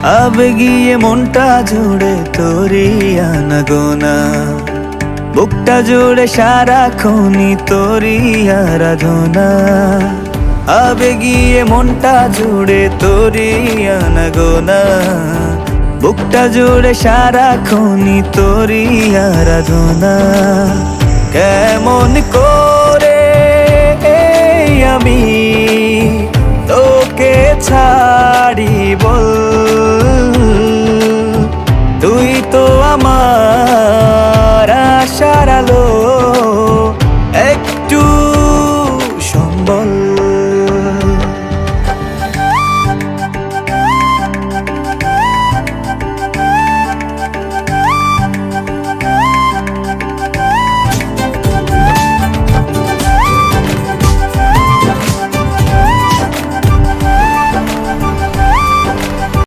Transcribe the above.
আবেগিয়ে মনটা জুড়ে তোরি আনাগোনা, বুকটা জুড়ে সারাক্ষণই তোরি আরাধনা। আবেগিয়ে মনটা জুড়ে তোরি আনাগোনা, বুকটা জুড়ে সারাক্ষণই তোরি আরাধনা। কেমন করে আমি তোকে ছাড়ি বল,